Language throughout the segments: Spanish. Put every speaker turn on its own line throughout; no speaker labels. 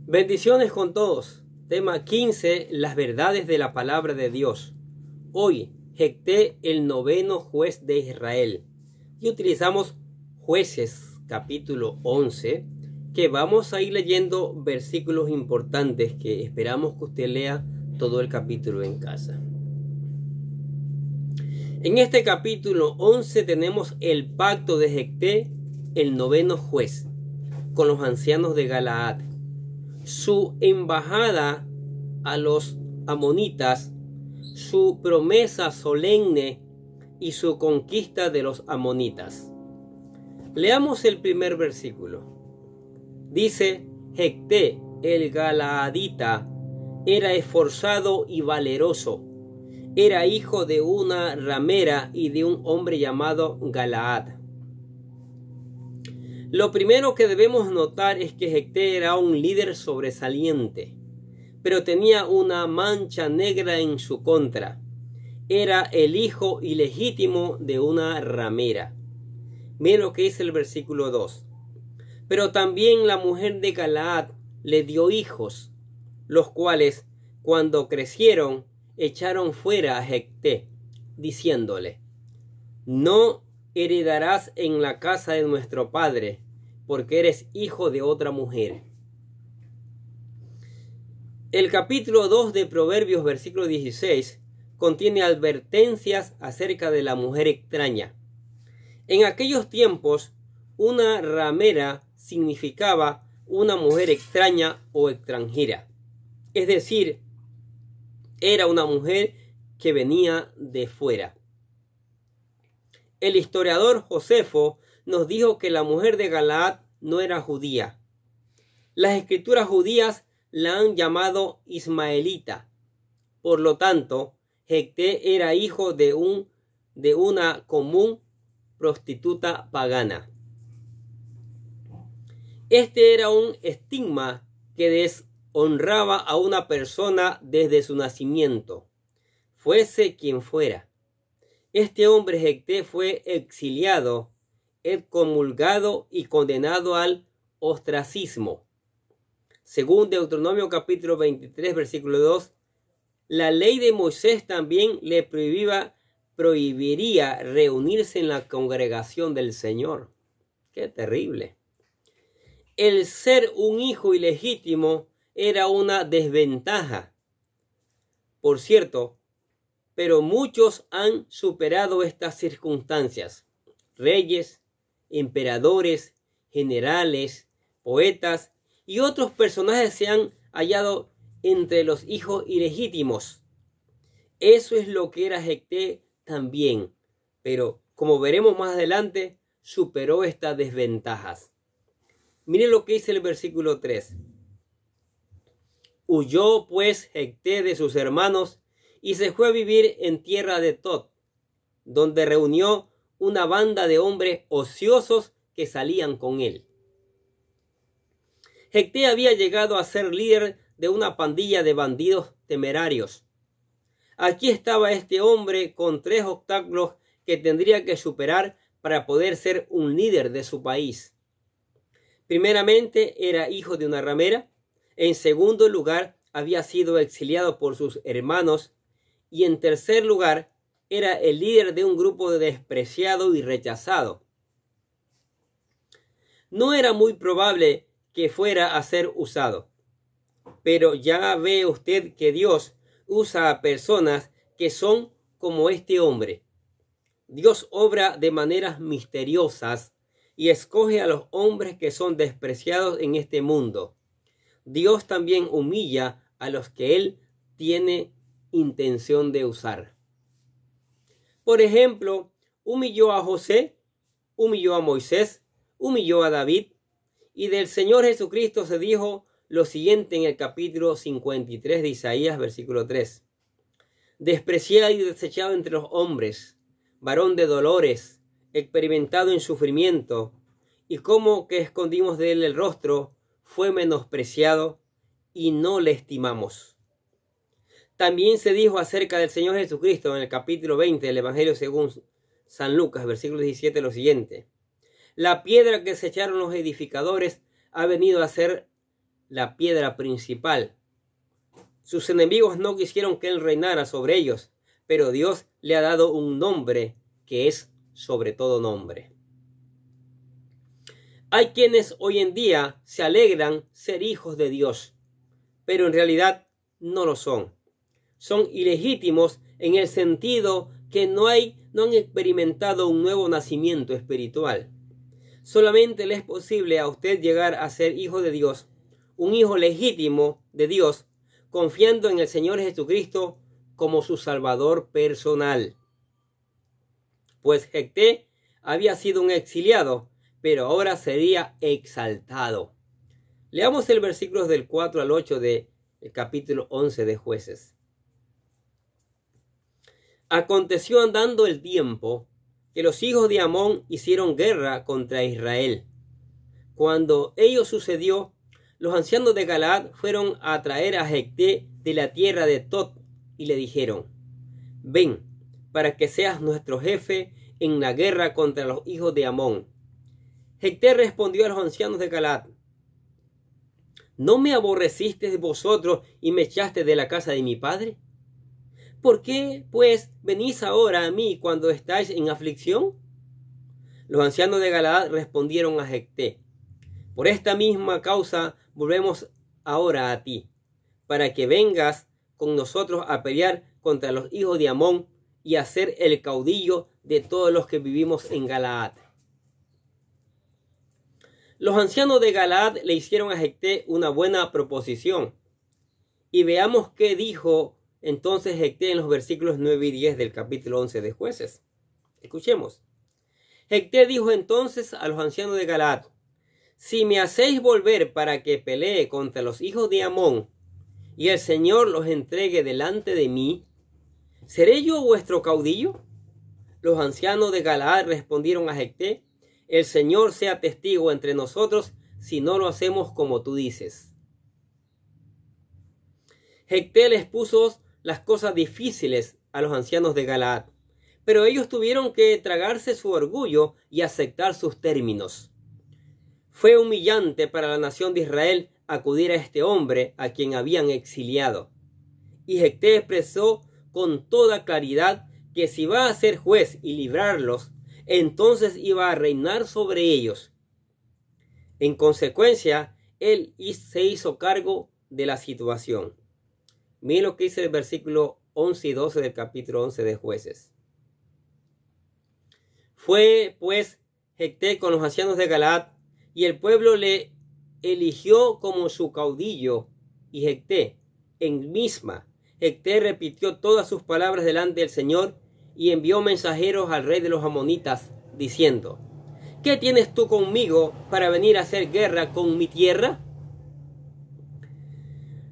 Bendiciones con todos. Tema 15. Las verdades de la palabra de Dios. Hoy, Jefté, el noveno juez de Israel. Y utilizamos Jueces, capítulo 11, que vamos a ir leyendo versículos importantes que esperamos que usted lea todo el capítulo en casa. En este capítulo 11 tenemos el pacto de Jefté, el noveno juez, con los ancianos de Galaad. Su embajada a los amonitas, su promesa solemne y su conquista de los amonitas. Leamos el primer versículo. Dice: Jefté el galaadita era esforzado y valeroso. Era hijo de una ramera y de un hombre llamado Galaad. Lo primero que debemos notar es que Jefté era un líder sobresaliente, pero tenía una mancha negra en su contra. Era el hijo ilegítimo de una ramera. Miren lo que dice el versículo 2. Pero también la mujer de Galaad le dio hijos, los cuales, cuando crecieron, echaron fuera a Jefté, diciéndole: no heredarás en la casa de nuestro padre, porque eres hijo de otra mujer. El capítulo 2 de Proverbios, versículo 16, contiene advertencias acerca de la mujer extraña. En aquellos tiempos, una ramera significaba una mujer extraña o extranjera. Es decir, era una mujer que venía de fuera. El historiador Josefo nos dijo que la mujer de Galaad no era judía. Las escrituras judías la han llamado ismaelita. Por lo tanto, Jefté era hijo de una común prostituta pagana. Este era un estigma que deshonraba a una persona desde su nacimiento, fuese quien fuera. Este hombre Jefté fue exiliado, excomulgado y condenado al ostracismo. Según Deuteronomio capítulo 23, versículo 2, la ley de Moisés también le prohibiría reunirse en la congregación del Señor. ¡Qué terrible! El ser un hijo ilegítimo era una desventaja. Por cierto, pero muchos han superado estas circunstancias. Reyes, emperadores, generales, poetas y otros personajes se han hallado entre los hijos ilegítimos. Eso es lo que era Jefté también, pero como veremos más adelante, superó estas desventajas. Miren lo que dice el versículo 3. Huyó pues Jefté de sus hermanos y se fue a vivir en tierra de Tob, donde reunió una banda de hombres ociosos que salían con él. Jefté había llegado a ser líder de una pandilla de bandidos temerarios. Aquí estaba este hombre con 3 obstáculos que tendría que superar para poder ser un líder de su país. Primeramente, era hijo de una ramera. En segundo lugar, había sido exiliado por sus hermanos. Y en tercer lugar, era el líder de un grupo despreciado y rechazado. No era muy probable que fuera a ser usado. Pero ya ve usted que Dios usa a personas que son como este hombre. Dios obra de maneras misteriosas y escoge a los hombres que son despreciados en este mundo. Dios también humilla a los que Él tiene intención de usar. Por ejemplo, humilló a José, humilló a Moisés, humilló a David, y del Señor Jesucristo se dijo lo siguiente en el capítulo 53 de Isaías, versículo 3. Despreciado y desechado entre los hombres, varón de dolores, experimentado en sufrimiento, y como que escondimos de él el rostro, fue menospreciado y no le estimamos. También se dijo acerca del Señor Jesucristo en el capítulo 20 del Evangelio según San Lucas, versículo 17, lo siguiente: la piedra que desecharon los edificadores ha venido a ser la piedra principal. Sus enemigos no quisieron que él reinara sobre ellos, pero Dios le ha dado un nombre que es sobre todo nombre. Hay quienes hoy en día se alegran ser hijos de Dios, pero en realidad no lo son. Son ilegítimos en el sentido que no han experimentado un nuevo nacimiento espiritual. Solamente le es posible a usted llegar a ser hijo de Dios, un hijo legítimo de Dios, confiando en el Señor Jesucristo como su Salvador personal. Pues Jefté había sido un exiliado, pero ahora sería exaltado. Leamos el versículo del 4 al 8 del capítulo 11 de Jueces. Aconteció andando el tiempo que los hijos de Amón hicieron guerra contra Israel. Cuando ello sucedió, los ancianos de Galaad fueron a traer a Jefté de la tierra de Tob y le dijeron: ven, para que seas nuestro jefe en la guerra contra los hijos de Amón. Jefté respondió a los ancianos de Galaad: ¿no me aborrecisteis vosotros y me echaste de la casa de mi padre? ¿Por qué, pues, venís ahora a mí cuando estáis en aflicción? Los ancianos de Galaad respondieron a Jefté: por esta misma causa volvemos ahora a ti, para que vengas con nosotros a pelear contra los hijos de Amón y a ser el caudillo de todos los que vivimos en Galaad. Los ancianos de Galaad le hicieron a Jefté una buena proposición. Y veamos qué dijo entonces Jefté en los versículos 9 y 10 del capítulo 11 de Jueces. Escuchemos. Jefté dijo entonces a los ancianos de Galaad: si me hacéis volver para que pelee contra los hijos de Amón, y el Señor los entregue delante de mí, ¿seré yo vuestro caudillo? Los ancianos de Galaad respondieron a Jefté: el Señor sea testigo entre nosotros si no lo hacemos como tú dices. Jefté les puso las cosas difíciles a los ancianos de Galaad, pero ellos tuvieron que tragarse su orgullo y aceptar sus términos. Fue humillante para la nación de Israel acudir a este hombre a quien habían exiliado. Y Jefté expresó con toda claridad que si iba a ser juez y librarlos, entonces iba a reinar sobre ellos. En consecuencia, él se hizo cargo de la situación. Miren lo que dice el versículo 11 y 12 del capítulo 11 de Jueces. Fue pues Jefté con los ancianos de Galaad, y el pueblo le eligió como su caudillo. Y Jefté, en Misma, Jefté repitió todas sus palabras delante del Señor y envió mensajeros al rey de los amonitas, diciendo: ¿qué tienes tú conmigo para venir a hacer guerra con mi tierra?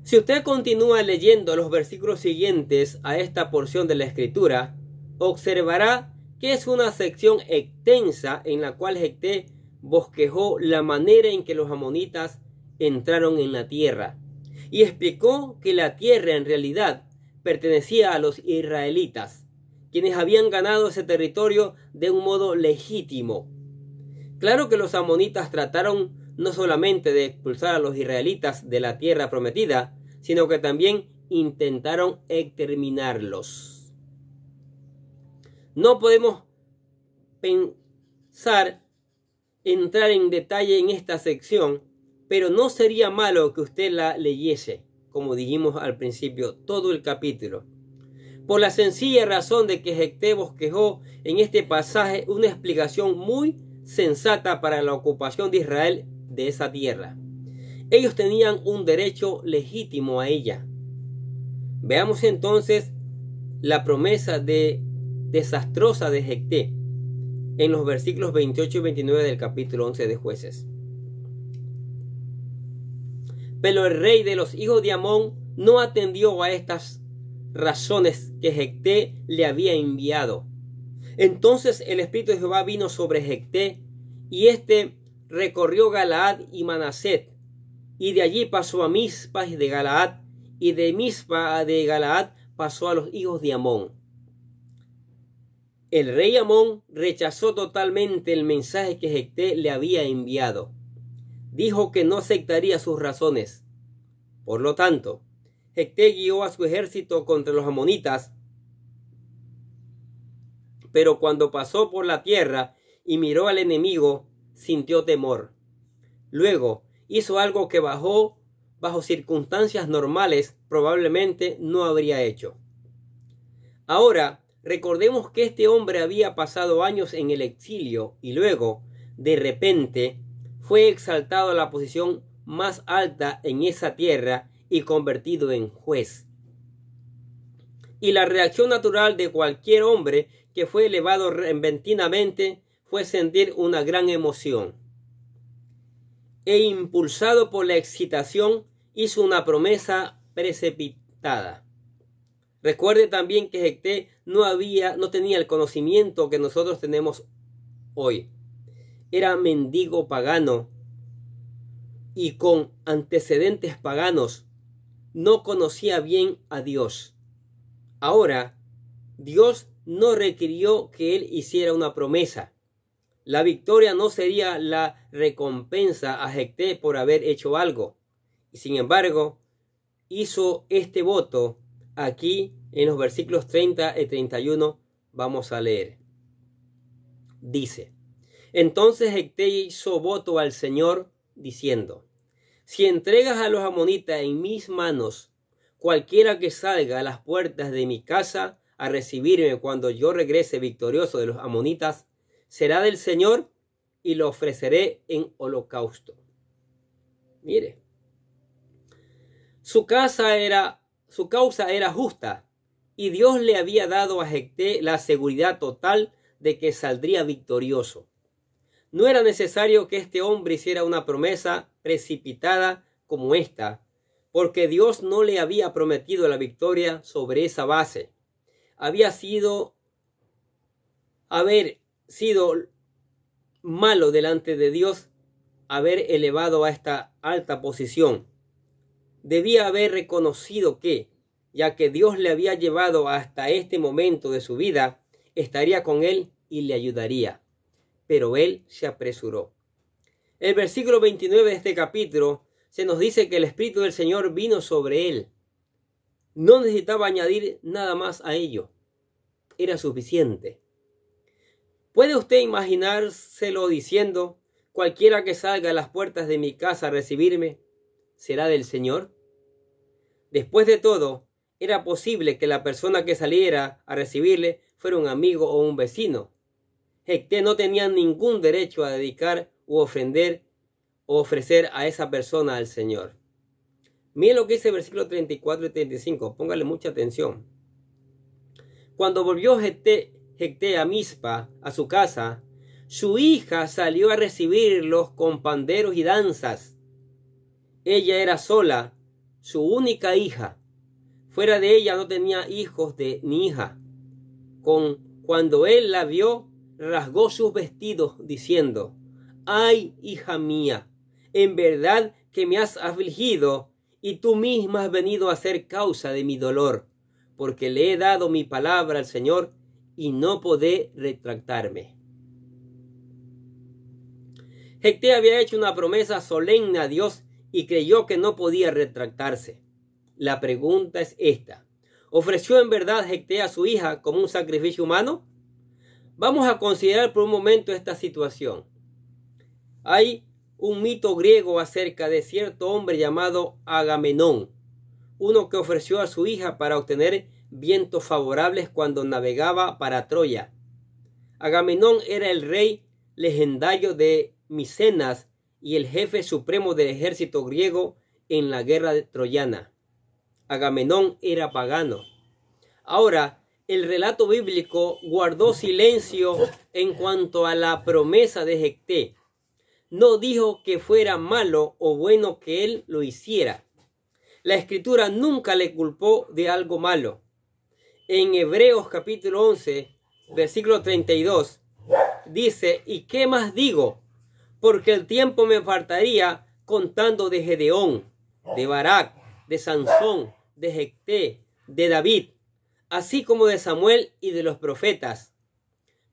Si usted continúa leyendo los versículos siguientes a esta porción de la Escritura, observará que es una sección extensa en la cual Jefté bosquejó la manera en que los amonitas entraron en la tierra y explicó que la tierra en realidad pertenecía a los israelitas, quienes habían ganado ese territorio de un modo legítimo. Claro que los amonitas trataron no solamente de expulsar a los israelitas de la tierra prometida, sino que también intentaron exterminarlos. No podemos entrar en detalle en esta sección, pero no sería malo que usted la leyese, como dijimos al principio, todo el capítulo, por la sencilla razón de que Jefté bosquejó en este pasaje una explicación muy sensata para la ocupación de Israel de esa tierra. Ellos tenían un derecho legítimo a ella. Veamos entonces la promesa desastrosa de Jefté en los versículos 28 y 29 del capítulo 11 de Jueces. Pero el rey de los hijos de Amón no atendió a estas razones que Jefté le había enviado. Entonces el Espíritu de Jehová vino sobre Jefté, y éste recorrió Galaad y Manaset, y de allí pasó a Mizpa de Galaad, y de Mizpa de Galaad pasó a los hijos de Amón. El rey Amón rechazó totalmente el mensaje que Jefté le había enviado. Dijo que no aceptaría sus razones, Por lo tanto, Jefté guió a su ejército contra los amonitas, pero cuando pasó por la tierra y miró al enemigo, sintió temor. Luego hizo algo que bajo circunstancias normales probablemente no habría hecho. Ahora, recordemos que este hombre había pasado años en el exilio y luego, de repente, fue exaltado a la posición más alta en esa tierra y convertido en juez. Y la reacción natural de cualquier hombre que fue elevado repentinamente fue sentir una gran emoción. E impulsado por la excitación, hizo una promesa precipitada. Recuerde también que Jefté no tenía el conocimiento que nosotros tenemos hoy. Era mendigo pagano y con antecedentes paganos. No conocía bien a Dios. Ahora, Dios no requirió que él hiciera una promesa. La victoria no sería la recompensa a Jefté por haber hecho algo. Y sin embargo, hizo este voto. Aquí en los versículos 30 y 31 vamos a leer. Dice: entonces Jefté hizo voto al Señor diciendo: si entregas a los amonitas en mis manos, cualquiera que salga a las puertas de mi casa a recibirme cuando yo regrese victorioso de los amonitas, será del Señor y lo ofreceré en holocausto. Mire, su causa era justa y Dios le había dado a Jefté la seguridad total de que saldría victorioso. No era necesario que este hombre hiciera una promesa precipitada como esta, porque Dios no le había prometido la victoria sobre esa base. Haber sido malo delante de Dios haber elevado a esta alta posición. Debía haber reconocido que, ya que Dios le había llevado hasta este momento de su vida, estaría con él y le ayudaría. Pero él se apresuró. El versículo 29 de este capítulo se nos dice que el Espíritu del Señor vino sobre él. No necesitaba añadir nada más a ello. Era suficiente. ¿Puede usted imaginárselo diciendo: cualquiera que salga a las puertas de mi casa a recibirme, será del Señor? Después de todo, era posible que la persona que saliera a recibirle fuera un amigo o un vecino. Jefté no tenía ningún derecho a dedicar u ofrecer a esa persona al Señor. Miren lo que dice el versículo 34 y 35. Póngale mucha atención. Cuando volvió Jefté a Mizpa, a su casa, su hija salió a recibirlos con panderos y danzas. Ella era sola, su única hija. Fuera de ella no tenía hijos ni hija. Cuando él la vio, rasgó sus vestidos diciendo: ¡ay, hija mía! En verdad que me has afligido y tú misma has venido a ser causa de mi dolor, porque le he dado mi palabra al Señor y no podré retractarme. Jefté había hecho una promesa solemne a Dios y creyó que no podía retractarse. La pregunta es esta: ¿ofreció en verdad Jefté a su hija como un sacrificio humano? Vamos a considerar por un momento esta situación. Hay un mito griego acerca de cierto hombre llamado Agamenón, uno que ofreció a su hija para obtener vientos favorables cuando navegaba para Troya. Agamenón era el rey legendario de Micenas y el jefe supremo del ejército griego en la guerra troyana. Agamenón era pagano. Ahora, el relato bíblico guardó silencio en cuanto a la promesa de Jefté. No dijo que fuera malo o bueno que él lo hiciera. La Escritura nunca le culpó de algo malo. En Hebreos capítulo 11, versículo 32, dice: ¿y qué más digo? Porque el tiempo me faltaría contando de Gedeón, de Barak, de Sansón, de Jefté, de David, así como de Samuel y de los profetas.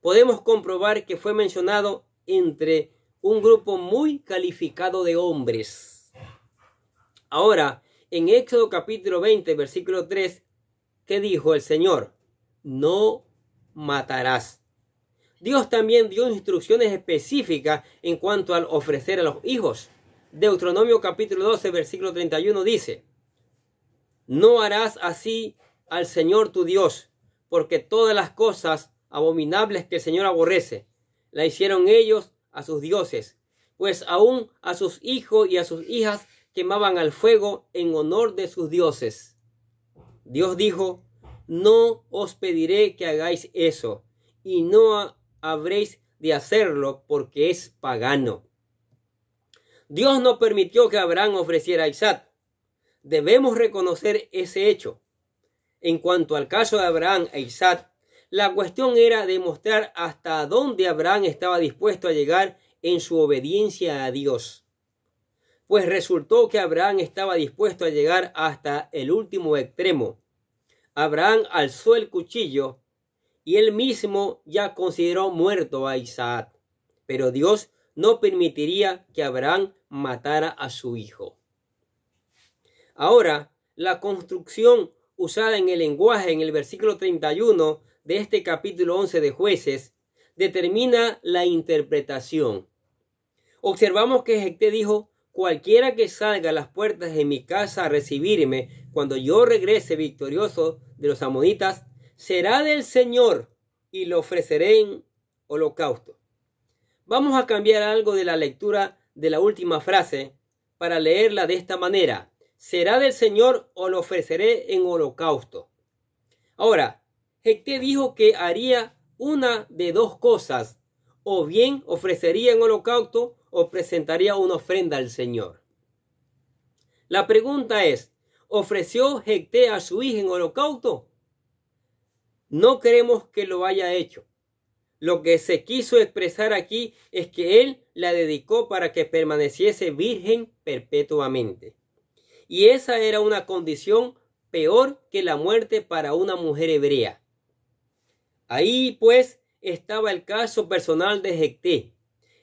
Podemos comprobar que fue mencionado entre un grupo muy calificado de hombres. Ahora, En Éxodo capítulo 20, versículo 3, ¿qué dijo el Señor? No matarás. Dios también dio instrucciones específicas en cuanto al ofrecer a los hijos. Deuteronomio capítulo 12, versículo 31 dice: no harás así al Señor tu Dios, porque todas las cosas abominables que el Señor aborrece, la hicieron ellos a sus dioses, pues aún a sus hijos y a sus hijas quemaban al fuego en honor de sus dioses. Dios dijo: no os pediré que hagáis eso, y no habréis de hacerlo porque es pagano. Dios no permitió que Abraham ofreciera a Isaac. Debemos reconocer ese hecho. En cuanto al caso de Abraham e Isaac, la cuestión era demostrar hasta dónde Abraham estaba dispuesto a llegar en su obediencia a Dios. Pues resultó que Abraham estaba dispuesto a llegar hasta el último extremo. Abraham alzó el cuchillo y él mismo ya consideró muerto a Isaac. Pero Dios no permitiría que Abraham matara a su hijo. Ahora, la construcción usada en el lenguaje en el versículo 31 de este capítulo 11 de Jueces determina la interpretación. Observamos que Jefté dijo: cualquiera que salga a las puertas de mi casa a recibirme cuando yo regrese victorioso de los amonitas, será del Señor y lo ofreceré en holocausto. Vamos a cambiar algo de la lectura de la última frase para leerla de esta manera: será del Señor o lo ofreceré en holocausto. Ahora, Jefté dijo que haría una de dos cosas: o bien ofrecería en holocausto o presentaría una ofrenda al Señor. La pregunta es: ¿ofreció Jefté a su hija en holocausto? No creemos que lo haya hecho. Lo que se quiso expresar aquí es que él la dedicó para que permaneciese virgen perpetuamente. Y esa era una condición peor que la muerte para una mujer hebrea. Ahí pues estaba el caso personal de Jefté.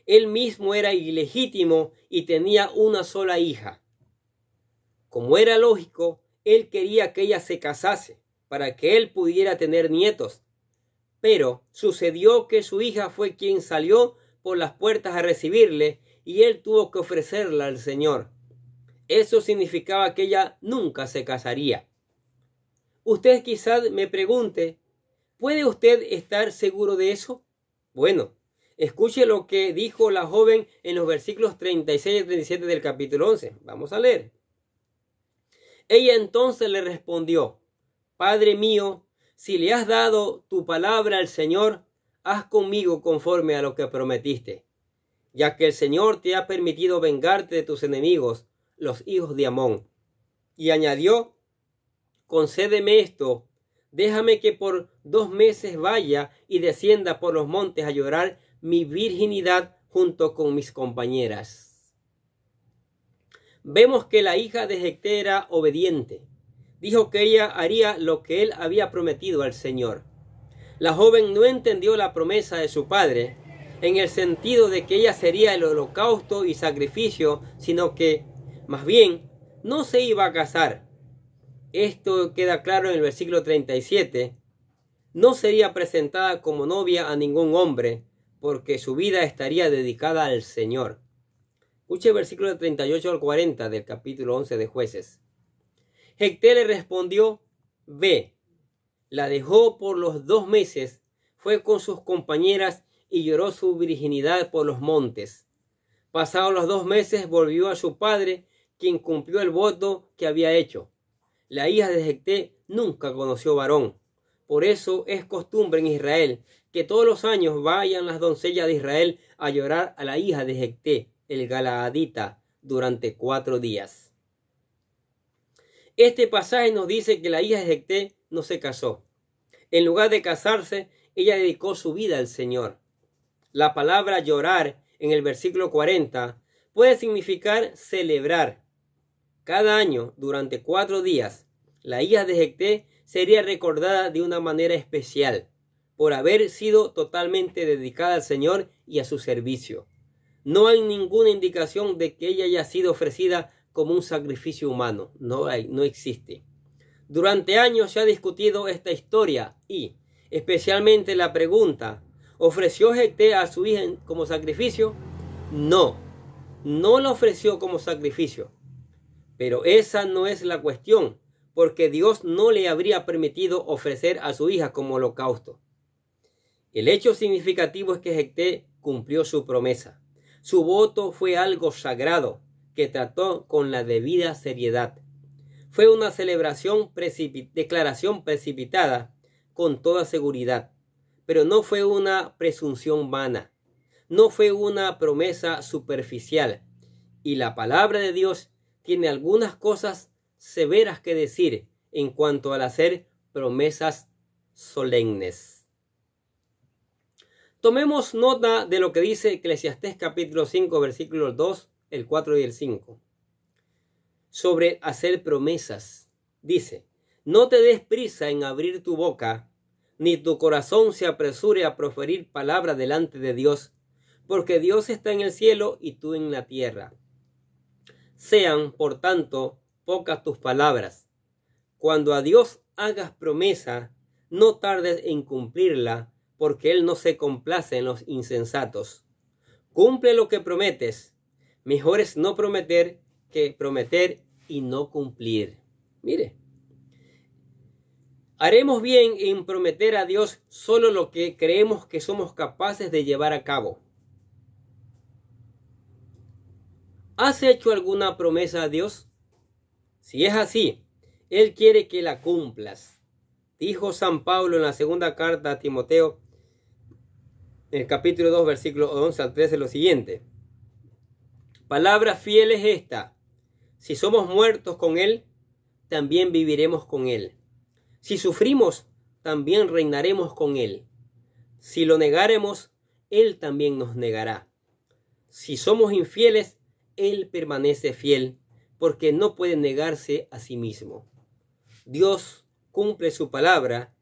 Él mismo era ilegítimo y tenía una sola hija. Como era lógico, él quería que ella se casase para que él pudiera tener nietos. Pero sucedió que su hija fue quien salió por las puertas a recibirle y él tuvo que ofrecerla al Señor. Eso significaba que ella nunca se casaría. Usted quizás me pregunte: ¿puede usted estar seguro de eso? Bueno, escuche lo que dijo la joven en los versículos 36 y 37 del capítulo 11. Vamos a leer. Ella entonces le respondió: Padre mío, si le has dado tu palabra al Señor, haz conmigo conforme a lo que prometiste, ya que el Señor te ha permitido vengarte de tus enemigos, los hijos de Amón. Y añadió: concédeme esto, déjame que por 2 meses vaya y descienda por los montes a llorar mi virginidad junto con mis compañeras. Vemos que la hija de Jefté era obediente. Dijo que ella haría lo que él había prometido al Señor. La joven no entendió la promesa de su padre en el sentido de que ella sería el holocausto y sacrificio, sino que, más bien, no se iba a casar. Esto queda claro en el versículo 37. No sería presentada como novia a ningún hombre, porque su vida estaría dedicada al Señor. Escuche el versículo 38 al 40 del capítulo 11 de Jueces. Jefté le respondió: ve. La dejó por los 2 meses, fue con sus compañeras y lloró su virginidad por los montes. Pasados los 2 meses volvió a su padre, quien cumplió el voto que había hecho. La hija de Jefté nunca conoció varón. Por eso es costumbre en Israel que todos los años vayan las doncellas de Israel a llorar a la hija de Jefté, el galaadita, durante 4 días. Este pasaje nos dice que la hija de Jefté no se casó. En lugar de casarse, ella dedicó su vida al Señor. La palabra llorar en el versículo 40 puede significar celebrar. Cada año, durante 4 días, la hija de Jefté sería recordada de una manera especial por haber sido totalmente dedicada al Señor y a su servicio. No hay ninguna indicación de que ella haya sido ofrecida como un sacrificio humano. No existe. Durante años se ha discutido esta historia y, especialmente la pregunta, ¿ofreció Jefté a su hija como sacrificio? No, no la ofreció como sacrificio. Pero esa no es la cuestión, porque Dios no le habría permitido ofrecer a su hija como holocausto. El hecho significativo es que Jefté cumplió su promesa. Su voto fue algo sagrado que trató con la debida seriedad. Fue una declaración precipitada con toda seguridad, pero no fue una presunción vana, no fue una promesa superficial. Y la palabra de Dios tiene algunas cosas severas que decir en cuanto al hacer promesas solemnes. Tomemos nota de lo que dice Eclesiastés capítulo 5, versículos 2, el 4 y el 5. Sobre hacer promesas. Dice, no te des prisa en abrir tu boca, ni tu corazón se apresure a proferir palabra delante de Dios, porque Dios está en el cielo y tú en la tierra. Sean, por tanto, pocas tus palabras. Cuando a Dios hagas promesa, no tardes en cumplirla, porque Él no se complace en los insensatos. Cumple lo que prometes. Mejor es no prometer que prometer y no cumplir. Mire, haremos bien en prometer a Dios solo lo que creemos que somos capaces de llevar a cabo. ¿Has hecho alguna promesa a Dios? Si es así, Él quiere que la cumplas. Dijo San Pablo en la segunda carta a Timoteo, en el capítulo 2, versículo 11 al 13, lo siguiente. Palabra fiel es esta: si somos muertos con Él, también viviremos con Él. Si sufrimos, también reinaremos con Él. Si lo negáremos, Él también nos negará. Si somos infieles, Él permanece fiel, porque no puede negarse a sí mismo. Dios cumple su palabra,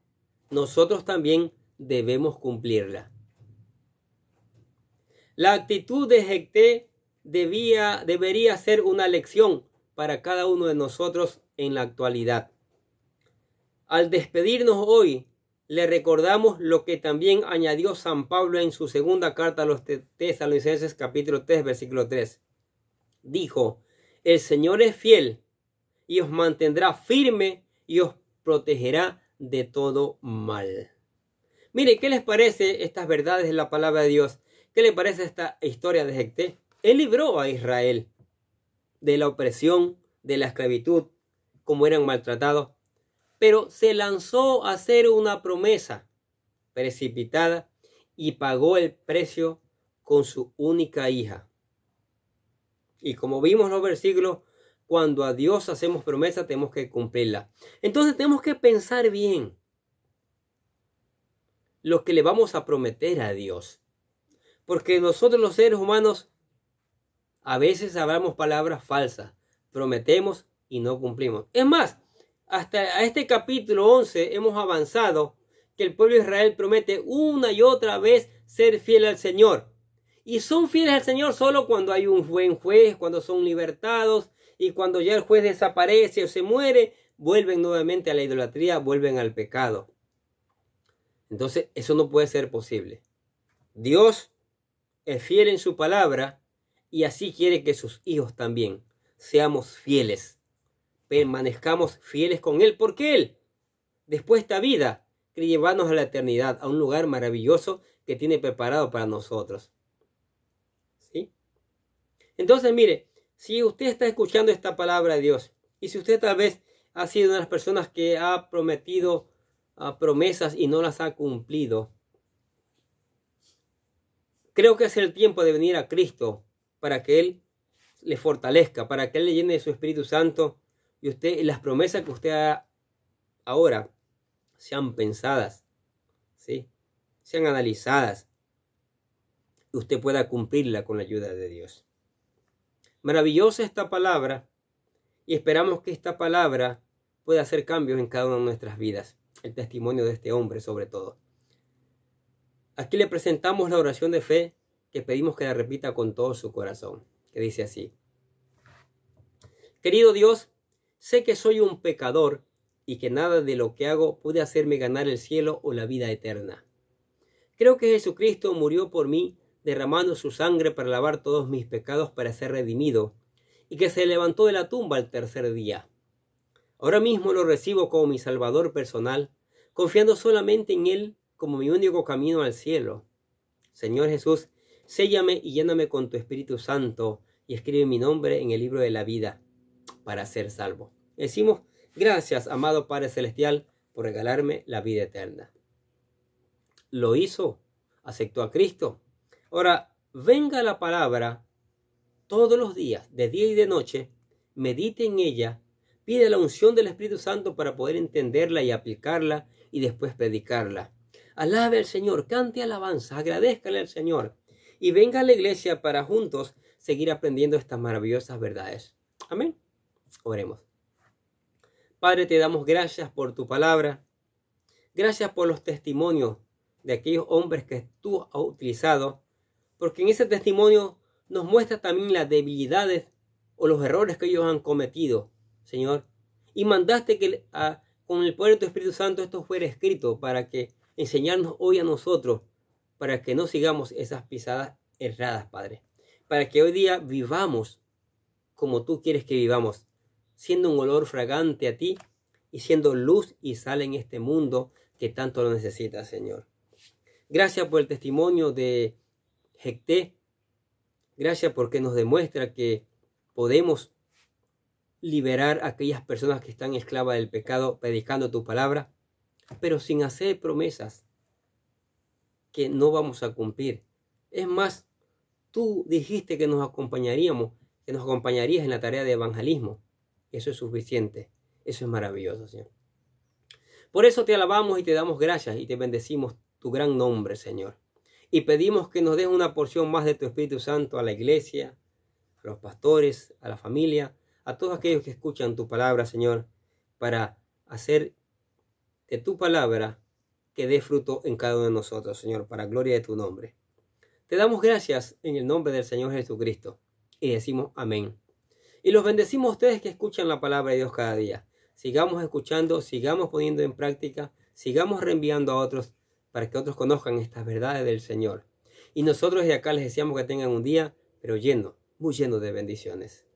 nosotros también debemos cumplirla. La actitud de Jefté debería ser una lección para cada uno de nosotros en la actualidad. Al despedirnos hoy, le recordamos lo que también añadió San Pablo en su segunda carta a los Tesalonicenses capítulo 3, versículo 3. Dijo, el Señor es fiel y os mantendrá firme y os protegerá de todo mal. Mire, ¿qué les parece estas verdades de la palabra de Dios? ¿Qué les parece esta historia de Jefté? Él libró a Israel de la opresión, de la esclavitud, como eran maltratados, pero se lanzó a hacer una promesa precipitada y pagó el precio con su única hija. Y como vimos en los versículos, cuando a Dios hacemos promesa tenemos que cumplirla. Entonces tenemos que pensar bien lo que le vamos a prometer a Dios. Porque nosotros los seres humanos a veces hablamos palabras falsas, prometemos y no cumplimos. Es más, hasta a este capítulo 11 hemos avanzado que el pueblo de Israel promete una y otra vez ser fiel al Señor. Y son fieles al Señor solo cuando hay un buen juez, cuando son libertados y cuando ya el juez desaparece o se muere, vuelven nuevamente a la idolatría, vuelven al pecado. Entonces eso no puede ser posible. Dios es fiel en su palabra y así quiere que sus hijos también seamos fieles, permanezcamos fieles con Él, porque Él, después de esta vida, quiere llevarnos a la eternidad, a un lugar maravilloso que tiene preparado para nosotros. ¿Sí? Entonces, mire, si usted está escuchando esta palabra de Dios y si usted tal vez ha sido una de las personas que ha prometido promesas y no las ha cumplido, creo que es el tiempo de venir a Cristo para que Él le fortalezca, para que Él le llene de su Espíritu Santo y las promesas que usted haga ahora sean pensadas, ¿sí? Sean analizadas y usted pueda cumplirla con la ayuda de Dios. Maravillosa esta palabra y esperamos que esta palabra pueda hacer cambios en cada una de nuestras vidas. El testimonio de este hombre sobre todo. Aquí le presentamos la oración de fe que pedimos que la repita con todo su corazón, que dice así. Querido Dios, sé que soy un pecador y que nada de lo que hago puede hacerme ganar el cielo o la vida eterna. Creo que Jesucristo murió por mí, derramando su sangre para lavar todos mis pecados para ser redimido, y que se levantó de la tumba al tercer día. Ahora mismo lo recibo como mi Salvador personal, confiando solamente en Él como mi único camino al cielo. Señor Jesús, séllame y lléname con tu Espíritu Santo y escribe mi nombre en el libro de la vida para ser salvo. Decimos, gracias, amado Padre Celestial, por regalarme la vida eterna. Lo hizo, aceptó a Cristo. Ahora, venga la palabra todos los días, de día y de noche, medite en ella, pide la unción del Espíritu Santo para poder entenderla y aplicarla y después predicarla. Alabe al Señor, cante alabanza, agradézcale al Señor y venga a la iglesia para juntos seguir aprendiendo estas maravillosas verdades. Amén. Oremos. Padre, te damos gracias por tu palabra. Gracias por los testimonios de aquellos hombres que tú has utilizado, porque en ese testimonio nos muestra también las debilidades o los errores que ellos han cometido, Señor. Y mandaste que con el poder de tu Espíritu Santo esto fuera escrito para que enseñarnos hoy a nosotros, para que no sigamos esas pisadas erradas, Padre. Para que hoy día vivamos como tú quieres que vivamos, siendo un olor fragante a ti y siendo luz y sal en este mundo que tanto lo necesita, Señor. Gracias por el testimonio de Jecté. Gracias porque nos demuestra que podemos liberar a aquellas personas que están esclavas del pecado predicando tu palabra, pero sin hacer promesas que no vamos a cumplir. Es más, tú dijiste que nos acompañarías en la tarea de evangelismo. Eso es suficiente. Eso es maravilloso, Señor. Por eso te alabamos y te damos gracias y te bendecimos tu gran nombre, Señor. Y pedimos que nos des una porción más de tu Espíritu Santo a la iglesia, a los pastores, a la familia, a todos aquellos que escuchan tu palabra, Señor, para hacer de tu palabra que dé fruto en cada uno de nosotros, Señor, para gloria de tu nombre. Te damos gracias en el nombre del Señor Jesucristo y decimos amén. Y los bendecimos a ustedes que escuchan la palabra de Dios cada día. Sigamos escuchando, sigamos poniendo en práctica, sigamos reenviando a otros para que otros conozcan estas verdades del Señor. Y nosotros de acá les deseamos que tengan un día, pero lleno, muy lleno de bendiciones.